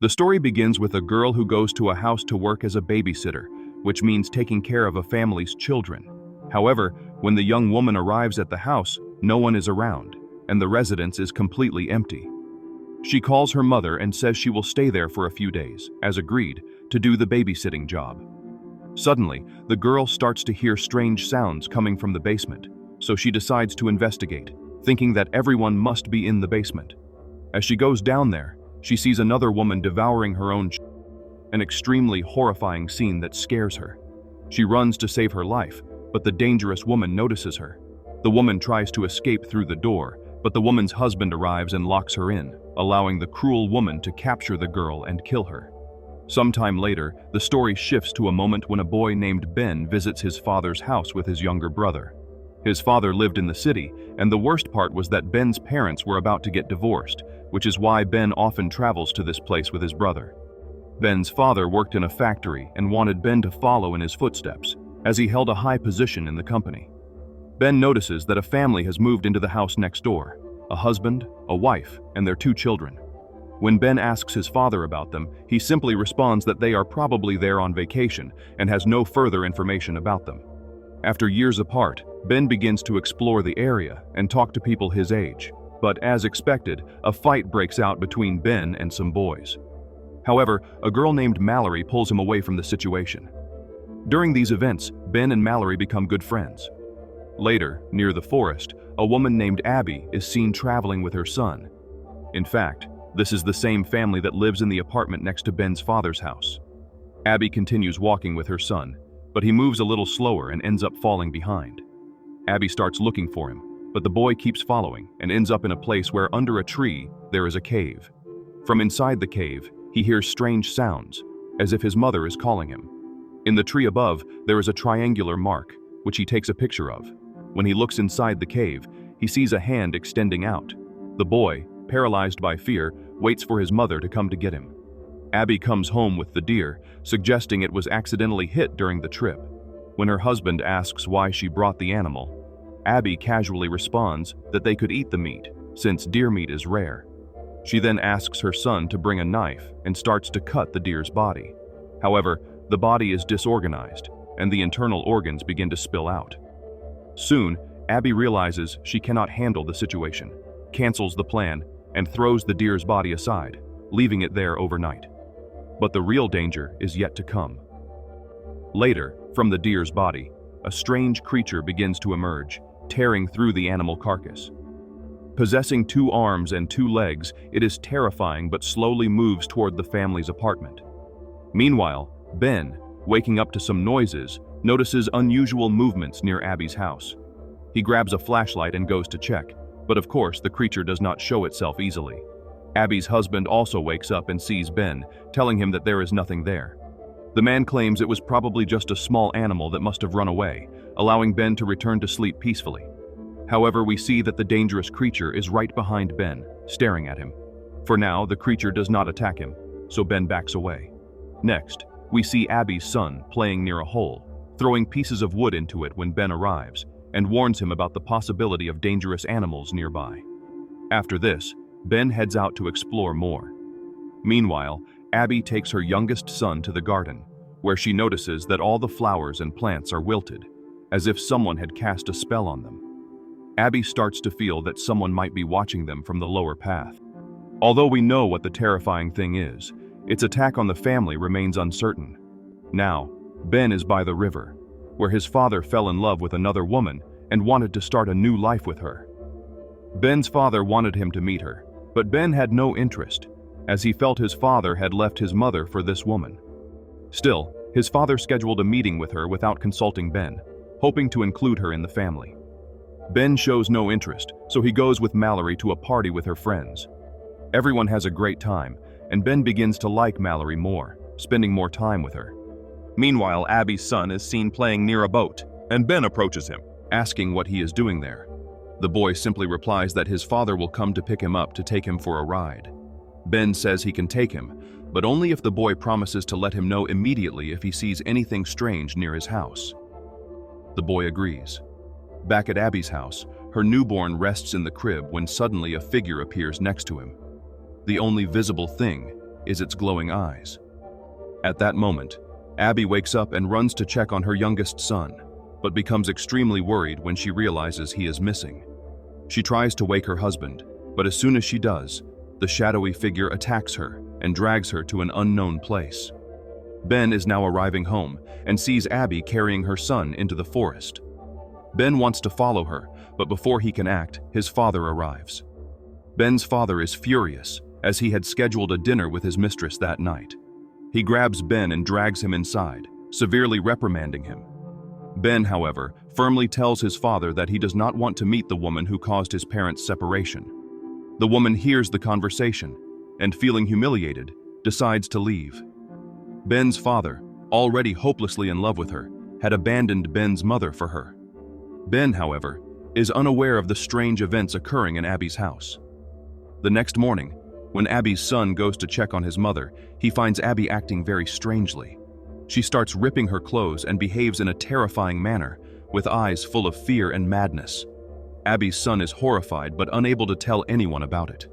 The story begins with a girl who goes to a house to work as a babysitter, which means taking care of a family's children. However, when the young woman arrives at the house, no one is around, and the residence is completely empty. She calls her mother and says she will stay there for a few days, as agreed, to do the babysitting job. Suddenly, the girl starts to hear strange sounds coming from the basement, so she decides to investigate, thinking that everyone must be in the basement. As she goes down there, she sees another woman devouring her own an extremely horrifying scene that scares her. She runs to save her life, but the dangerous woman notices her. The woman tries to escape through the door, but the woman's husband arrives and locks her in, allowing the cruel woman to capture the girl and kill her. Sometime later, the story shifts to a moment when a boy named Ben visits his father's house with his younger brother. His father lived in the city, and the worst part was that Ben's parents were about to get divorced, which is why Ben often travels to this place with his brother. Ben's father worked in a factory and wanted Ben to follow in his footsteps, as he held a high position in the company. Ben notices that a family has moved into the house next door, a husband, a wife, and their 2 children. When Ben asks his father about them, he simply responds that they are probably there on vacation and has no further information about them. After years apart, Ben begins to explore the area and talk to people his age, but as expected, a fight breaks out between Ben and some boys. However, a girl named Mallory pulls him away from the situation. During these events, Ben and Mallory become good friends. Later, near the forest, a woman named Abby is seen traveling with her son. In fact, this is the same family that lives in the apartment next to Ben's father's house. Abby continues walking with her son, but he moves a little slower and ends up falling behind. Abby starts looking for him, but the boy keeps following and ends up in a place where under a tree there is a cave. From inside the cave, he hears strange sounds, as if his mother is calling him. In the tree above, there is a triangular mark, which he takes a picture of. When he looks inside the cave, he sees a hand extending out. The boy, paralyzed by fear, waits for his mother to come to get him. Abby comes home with the deer, suggesting it was accidentally hit during the trip. When her husband asks why she brought the animal, Abby casually responds that they could eat the meat, since deer meat is rare. She then asks her son to bring a knife and starts to cut the deer's body. However, the body is disorganized, and the internal organs begin to spill out. Soon, Abby realizes she cannot handle the situation, cancels the plan, and throws the deer's body aside, leaving it there overnight. But the real danger is yet to come. Later, from the deer's body, a strange creature begins to emerge, tearing through the animal carcass. Possessing 2 arms and 2 legs, it is terrifying but slowly moves toward the family's apartment. Meanwhile, Ben, waking up to some noises, notices unusual movements near Abby's house. He grabs a flashlight and goes to check, but of course the creature does not show itself easily. Abby's husband also wakes up and sees Ben, telling him that there is nothing there. The man claims it was probably just a small animal that must have run away, allowing Ben to return to sleep peacefully. However, we see that the dangerous creature is right behind Ben, staring at him. For now, the creature does not attack him, so Ben backs away. Next, we see Abby's son playing near a hole, throwing pieces of wood into it when Ben arrives, and warns him about the possibility of dangerous animals nearby. After this, Ben heads out to explore more. Meanwhile, Abby takes her youngest son to the garden, where she notices that all the flowers and plants are wilted, as if someone had cast a spell on them. Abby starts to feel that someone might be watching them from the lower path. Although we know what the terrifying thing is, its attack on the family remains uncertain. Now, Ben is by the river, where his father fell in love with another woman and wanted to start a new life with her. Ben's father wanted him to meet her, but Ben had no interest, as he felt his father had left his mother for this woman. Still, his father scheduled a meeting with her without consulting Ben, hoping to include her in the family. Ben shows no interest, so he goes with Mallory to a party with her friends. Everyone has a great time, and Ben begins to like Mallory more, spending more time with her. Meanwhile, Abby's son is seen playing near a boat, and Ben approaches him, asking what he is doing there. The boy simply replies that his father will come to pick him up to take him for a ride. Ben says he can take him, but only if the boy promises to let him know immediately if he sees anything strange near his house. The boy agrees. Back at Abby's house, her newborn rests in the crib when suddenly a figure appears next to him. The only visible thing is its glowing eyes. At that moment, Abby wakes up and runs to check on her youngest son, but becomes extremely worried when she realizes he is missing. She tries to wake her husband, but as soon as she does, the shadowy figure attacks her and drags her to an unknown place. Ben is now arriving home and sees Abby carrying her son into the forest. Ben wants to follow her, but before he can act, his father arrives. Ben's father is furious, as he had scheduled a dinner with his mistress that night. He grabs Ben and drags him inside, severely reprimanding him. Ben, however, firmly tells his father that he does not want to meet the woman who caused his parents' separation. The woman hears the conversation and, feeling humiliated, decides to leave. Ben's father, already hopelessly in love with her, had abandoned Ben's mother for her. Ben, however, is unaware of the strange events occurring in Abby's house. The next morning, when Abby's son goes to check on his mother, he finds Abby acting very strangely. She starts ripping her clothes and behaves in a terrifying manner, with eyes full of fear and madness. Abby's son is horrified but unable to tell anyone about it.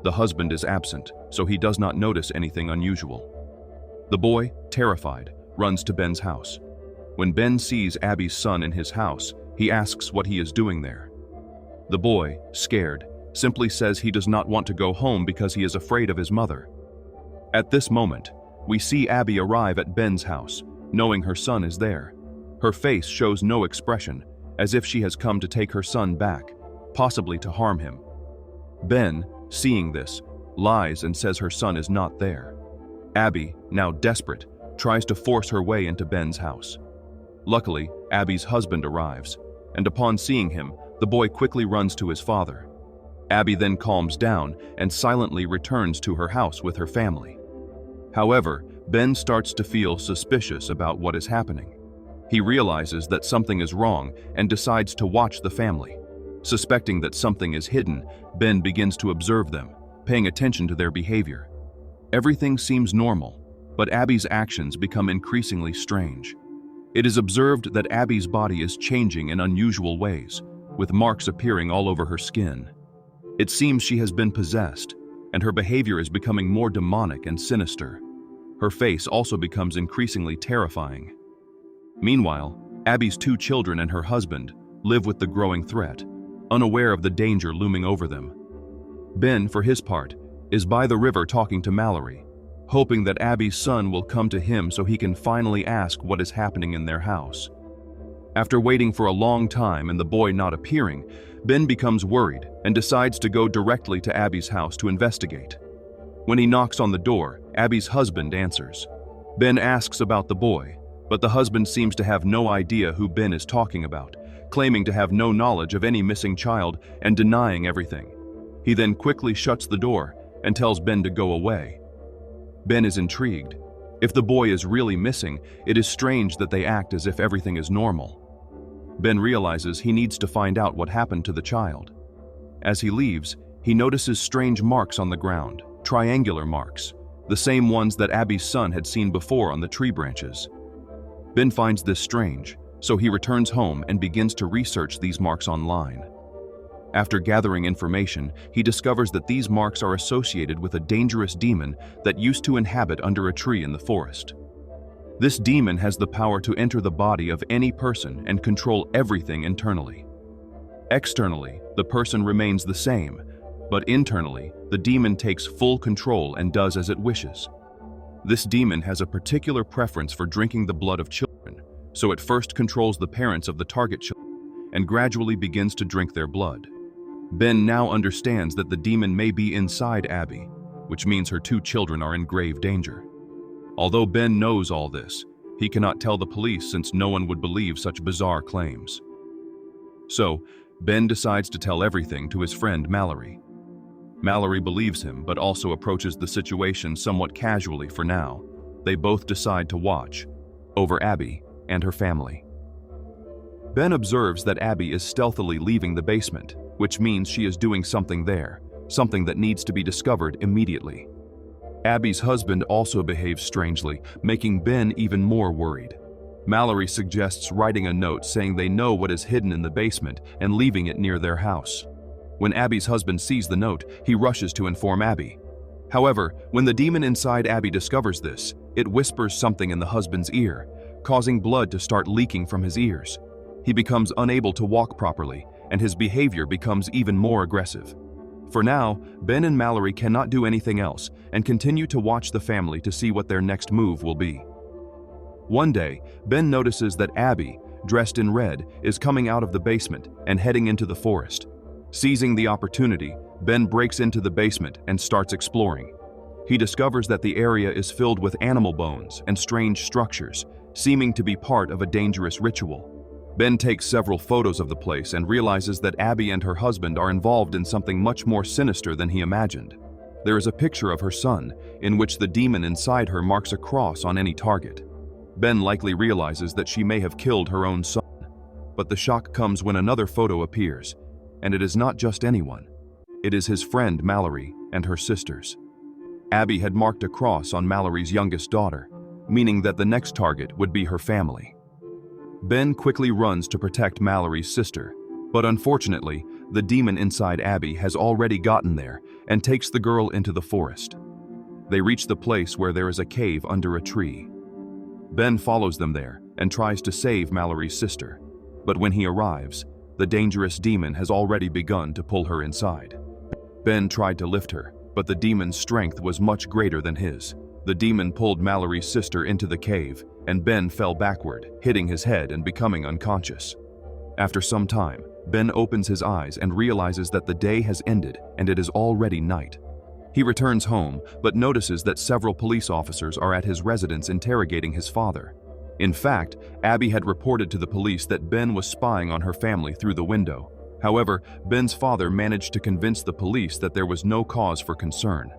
The husband is absent, so he does not notice anything unusual. The boy, terrified, runs to Ben's house. When Ben sees Abby's son in his house, he asks what he is doing there. The boy, scared, simply says he does not want to go home because he is afraid of his mother. At this moment, we see Abby arrive at Ben's house, knowing her son is there. Her face shows no expression, as if she has come to take her son back, possibly to harm him. Ben, seeing this, lies and says her son is not there. Abby, now desperate, tries to force her way into Ben's house. Luckily, Abby's husband arrives, and upon seeing him, the boy quickly runs to his father. Abby then calms down and silently returns to her house with her family. However, Ben starts to feel suspicious about what is happening. He realizes that something is wrong and decides to watch the family. Suspecting that something is hidden, Ben begins to observe them, paying attention to their behavior. Everything seems normal, but Abby's actions become increasingly strange. It is observed that Abby's body is changing in unusual ways, with marks appearing all over her skin. It seems she has been possessed, and her behavior is becoming more demonic and sinister. Her face also becomes increasingly terrifying. Meanwhile, Abby's 2 children and her husband live with the growing threat, unaware of the danger looming over them. Ben, for his part, is by the river talking to Mallory, hoping that Abby's son will come to him so he can finally ask what is happening in their house. After waiting for a long time and the boy not appearing, Ben becomes worried and decides to go directly to Abby's house to investigate. When he knocks on the door, Abby's husband answers. Ben asks about the boy, but the husband seems to have no idea who Ben is talking about, claiming to have no knowledge of any missing child and denying everything. He then quickly shuts the door and tells Ben to go away. Ben is intrigued. If the boy is really missing, it is strange that they act as if everything is normal. Ben realizes he needs to find out what happened to the child. As he leaves, he notices strange marks on the ground, triangular marks, the same ones that Abby's son had seen before on the tree branches. Ben finds this strange, so he returns home and begins to research these marks online. After gathering information, he discovers that these marks are associated with a dangerous demon that used to inhabit under a tree in the forest. This demon has the power to enter the body of any person and control everything internally. Externally, the person remains the same, but internally, the demon takes full control and does as it wishes. This demon has a particular preference for drinking the blood of children, so it first controls the parents of the target children and gradually begins to drink their blood. Ben now understands that the demon may be inside Abby, which means her 2 children are in grave danger. Although Ben knows all this, he cannot tell the police since no one would believe such bizarre claims. So, Ben decides to tell everything to his friend Mallory. Mallory believes him, but also approaches the situation somewhat casually for now. They both decide to watch over Abby and her family. Ben observes that Abby is stealthily leaving the basement, which means she is doing something there, something that needs to be discovered immediately. Abby's husband also behaves strangely, making Ben even more worried. Mallory suggests writing a note saying they know what is hidden in the basement and leaving it near their house. When Abby's husband sees the note, he rushes to inform Abby. However, when the demon inside Abby discovers this, it whispers something in the husband's ear, causing blood to start leaking from his ears. He becomes unable to walk properly, and his behavior becomes even more aggressive. For now, Ben and Mallory cannot do anything else and continue to watch the family to see what their next move will be. One day, Ben notices that Abby, dressed in red, is coming out of the basement and heading into the forest. Seizing the opportunity, Ben breaks into the basement and starts exploring. He discovers that the area is filled with animal bones and strange structures, seeming to be part of a dangerous ritual. Ben takes several photos of the place and realizes that Abby and her husband are involved in something much more sinister than he imagined. There is a picture of her son, in which the demon inside her marks a cross on any target. Ben likely realizes that she may have killed her own son. But the shock comes when another photo appears, and it is not just anyone. It is his friend Mallory and her sisters. Abby had marked a cross on Mallory's youngest daughter, meaning that the next target would be her family. Ben quickly runs to protect Mallory's sister, but unfortunately, the demon inside Abby has already gotten there and takes the girl into the forest. They reach the place where there is a cave under a tree. Ben follows them there and tries to save Mallory's sister, but when he arrives, the dangerous demon has already begun to pull her inside. Ben tried to lift her, but the demon's strength was much greater than his. The demon pulled Mallory's sister into the cave, and Ben fell backward, hitting his head and becoming unconscious. After some time, Ben opens his eyes and realizes that the day has ended and it is already night. He returns home, but notices that several police officers are at his residence interrogating his father. In fact, Abby had reported to the police that Ben was spying on her family through the window. However, Ben's father managed to convince the police that there was no cause for concern.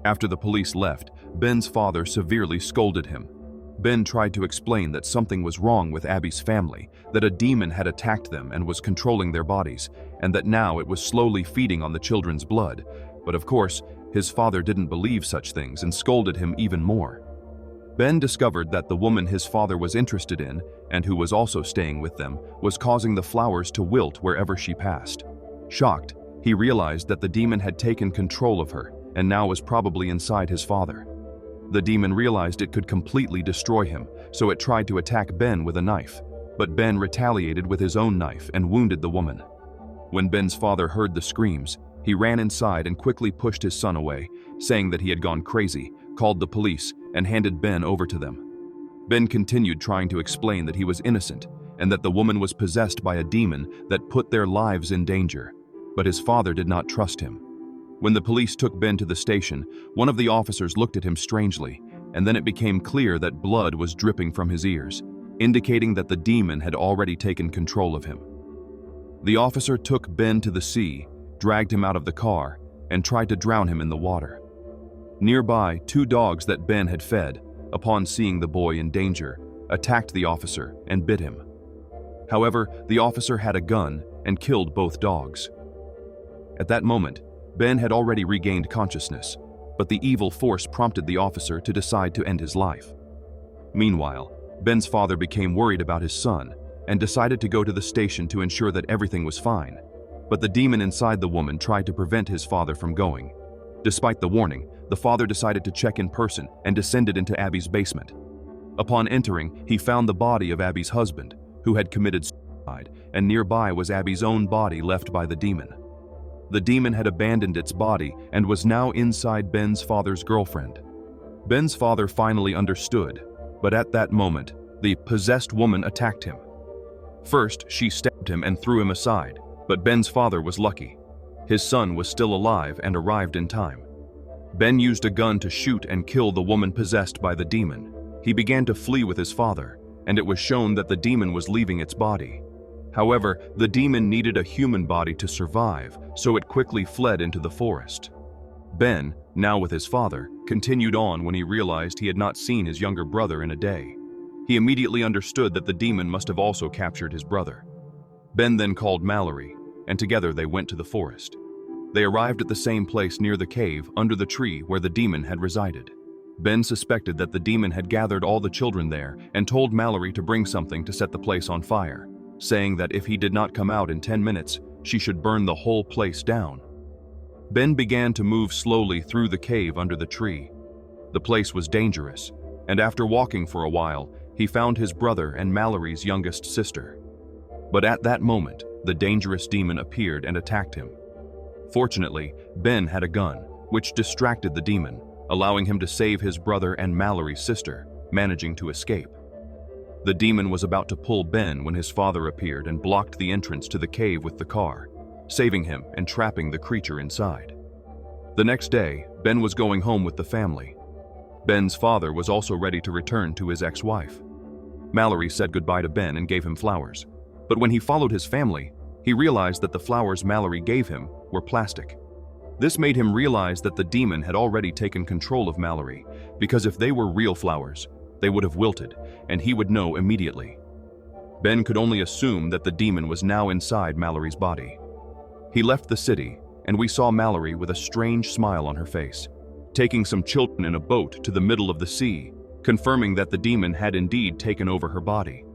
After the police left, Ben's father severely scolded him. Ben tried to explain that something was wrong with Abby's family, that a demon had attacked them and was controlling their bodies, and that now it was slowly feeding on the children's blood. But of course, his father didn't believe such things and scolded him even more. Ben discovered that the woman his father was interested in, and who was also staying with them, was causing the flowers to wilt wherever she passed. Shocked, he realized that the demon had taken control of her and now was probably inside his father. The demon realized it could completely destroy him, so it tried to attack Ben with a knife, but Ben retaliated with his own knife and wounded the woman. When Ben's father heard the screams, he ran inside and quickly pushed his son away, saying that he had gone crazy, called the police, and handed Ben over to them. Ben continued trying to explain that he was innocent and that the woman was possessed by a demon that put their lives in danger, but his father did not trust him. When the police took Ben to the station, one of the officers looked at him strangely, and then it became clear that blood was dripping from his ears, indicating that the demon had already taken control of him. The officer took Ben to the sea, dragged him out of the car, and tried to drown him in the water. Nearby, 2 dogs that Ben had fed, upon seeing the boy in danger, attacked the officer and bit him. However, the officer had a gun and killed both dogs. At that moment, Ben had already regained consciousness, but the evil force prompted the officer to decide to end his life. Meanwhile, Ben's father became worried about his son and decided to go to the station to ensure that everything was fine, but the demon inside the woman tried to prevent his father from going. Despite the warning, the father decided to check in person and descended into Abby's basement. Upon entering, he found the body of Abby's husband, who had committed suicide, and nearby was Abby's own body left by the demon. The demon had abandoned its body and was now inside Ben's father's girlfriend. Ben's father finally understood, but at that moment, the possessed woman attacked him. First, she stabbed him and threw him aside, but Ben's father was lucky. His son was still alive and arrived in time. Ben used a gun to shoot and kill the woman possessed by the demon. He began to flee with his father, and it was shown that the demon was leaving its body. However, the demon needed a human body to survive, so it quickly fled into the forest. Ben, now with his father, continued on when he realized he had not seen his younger brother in a day. He immediately understood that the demon must have also captured his brother. Ben then called Mallory, and together they went to the forest. They arrived at the same place near the cave under the tree where the demon had resided. Ben suspected that the demon had gathered all the children there and told Mallory to bring something to set the place on fire, saying that if he did not come out in 10 minutes, she should burn the whole place down. Ben began to move slowly through the cave under the tree. The place was dangerous, and after walking for a while, he found his brother and Mallory's youngest sister. But at that moment, the dangerous demon appeared and attacked him. Fortunately, Ben had a gun, which distracted the demon, allowing him to save his brother and Mallory's sister, managing to escape. The demon was about to pull Ben when his father appeared and blocked the entrance to the cave with the car, saving him and trapping the creature inside. The next day, Ben was going home with the family. Ben's father was also ready to return to his ex-wife. Mallory said goodbye to Ben and gave him flowers, but when he followed his family, he realized that the flowers Mallory gave him were plastic. This made him realize that the demon had already taken control of Mallory, because if they were real flowers, they would have wilted, and he would know immediately. Ben could only assume that the demon was now inside Mallory's body. He left the city, and we saw Mallory with a strange smile on her face, taking some children in a boat to the middle of the sea, confirming that the demon had indeed taken over her body.